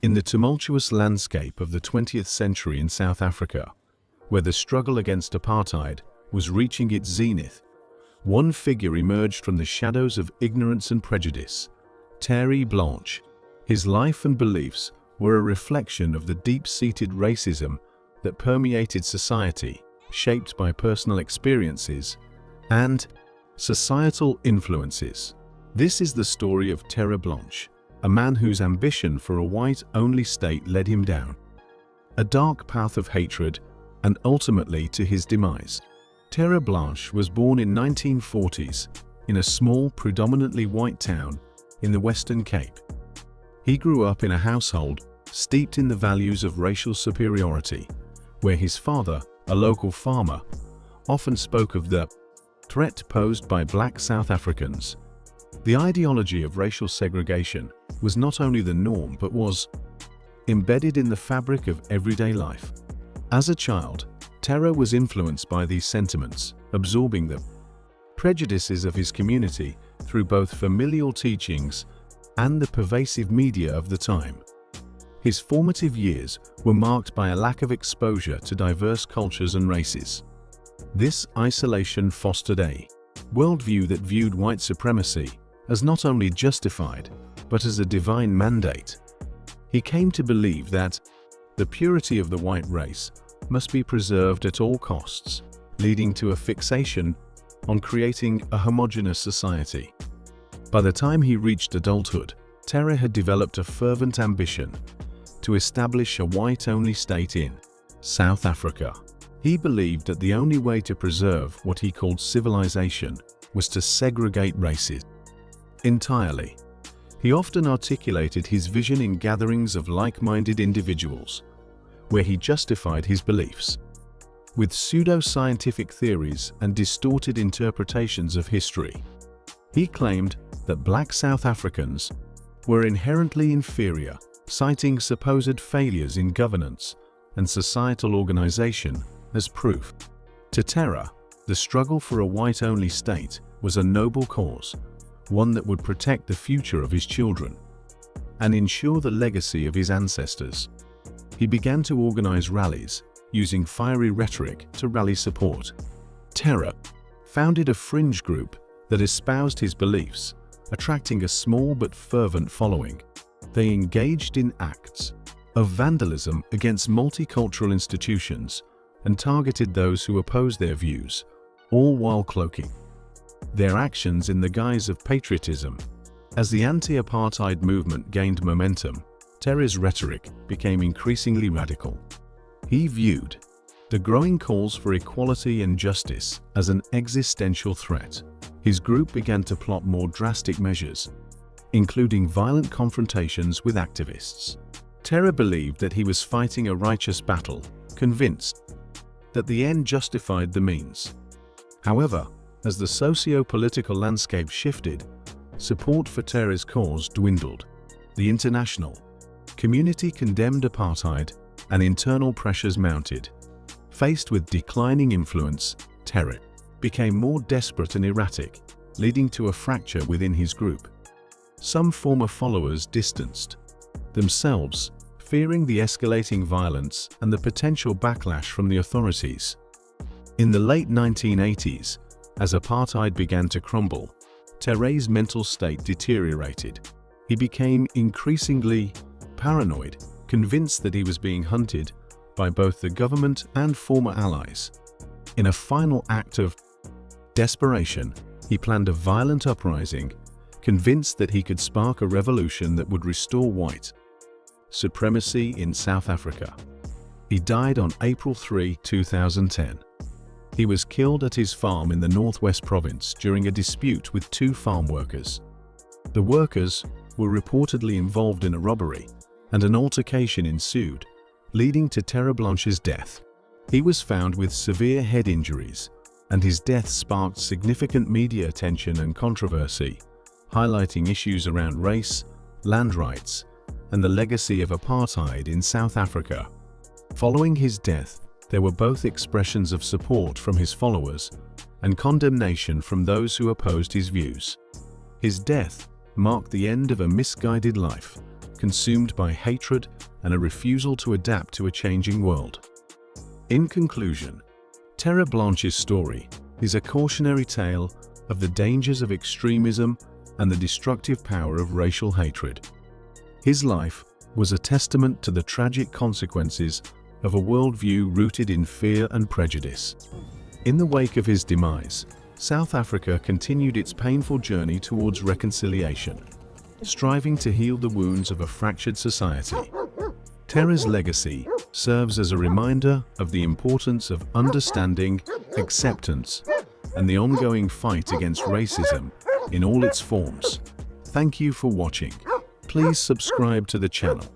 In the tumultuous landscape of the 20th century in South Africa, where the struggle against apartheid was reaching its zenith, one figure emerged from the shadows of ignorance and prejudice: Terre Blanche. His life and beliefs were a reflection of the deep-seated racism that permeated society, shaped by personal experiences and societal influences. This is the story of Terre Blanche, a man whose ambition for a white-only state led him down a dark path of hatred and ultimately to his demise. Terre Blanche was born in 1940s in a small, predominantly white town in the Western Cape. He grew up in a household steeped in the values of racial superiority, where his father, a local farmer, often spoke of the threat posed by black South Africans. The ideology of racial segregation was not only the norm but was embedded in the fabric of everyday life. As a child, Terre was influenced by these sentiments, absorbing the prejudices of his community through both familial teachings and the pervasive media of the time. His formative years were marked by a lack of exposure to diverse cultures and races. This isolation fostered a worldview that viewed white supremacy as not only justified, but as a divine mandate. He came to believe that the purity of the white race must be preserved at all costs, leading to a fixation on creating a homogeneous society. By the time he reached adulthood, Terre had developed a fervent ambition to establish a white-only state in South Africa. He believed that the only way to preserve what he called civilization was to segregate races entirely. He often articulated his vision in gatherings of like-minded individuals, where he justified his beliefs with pseudo-scientific theories and distorted interpretations of history. He claimed that black South Africans were inherently inferior, citing supposed failures in governance and societal organization as proof. To Terre, the struggle for a white-only state was a noble cause, one that would protect the future of his children and ensure the legacy of his ancestors. He began to organize rallies, using fiery rhetoric to rally support. Terre founded a fringe group that espoused his beliefs, attracting a small but fervent following. They engaged in acts of vandalism against multicultural institutions and targeted those who opposed their views, all while cloaking their actions in the guise of patriotism. As the anti-apartheid movement gained momentum, Terre's rhetoric became increasingly radical. He viewed the growing calls for equality and justice as an existential threat. His group began to plot more drastic measures, including violent confrontations with activists. Terre believed that he was fighting a righteous battle, convinced that the end justified the means. However, as the socio-political landscape shifted, support for Terre's cause dwindled. The international community condemned apartheid, and internal pressures mounted. Faced with declining influence, Terre became more desperate and erratic, leading to a fracture within his group. Some former followers distanced themselves, fearing the escalating violence and the potential backlash from the authorities. In the late 1980s, as apartheid began to crumble, Terre's mental state deteriorated. He became increasingly paranoid, convinced that he was being hunted by both the government and former allies. In a final act of desperation, he planned a violent uprising, convinced that he could spark a revolution that would restore white supremacy in South Africa. He died on April 3, 2010. He was killed at his farm in the Northwest Province during a dispute with two farm workers. The workers were reportedly involved in a robbery, and an altercation ensued, leading to Terre Blanche's death. He was found with severe head injuries, and his death sparked significant media attention and controversy, highlighting issues around race, land rights, and the legacy of apartheid in South Africa. Following his death, there were both expressions of support from his followers and condemnation from those who opposed his views. His death marked the end of a misguided life, consumed by hatred and a refusal to adapt to a changing world. In conclusion, Terre Blanche's story is a cautionary tale of the dangers of extremism and the destructive power of racial hatred. His life was a testament to the tragic consequences of a worldview rooted in fear and prejudice. In the wake of his demise, South Africa continued its painful journey towards reconciliation, striving to heal the wounds of a fractured society. Terre's legacy serves as a reminder of the importance of understanding, acceptance, and the ongoing fight against racism in all its forms. Thank you for watching. Please subscribe to the channel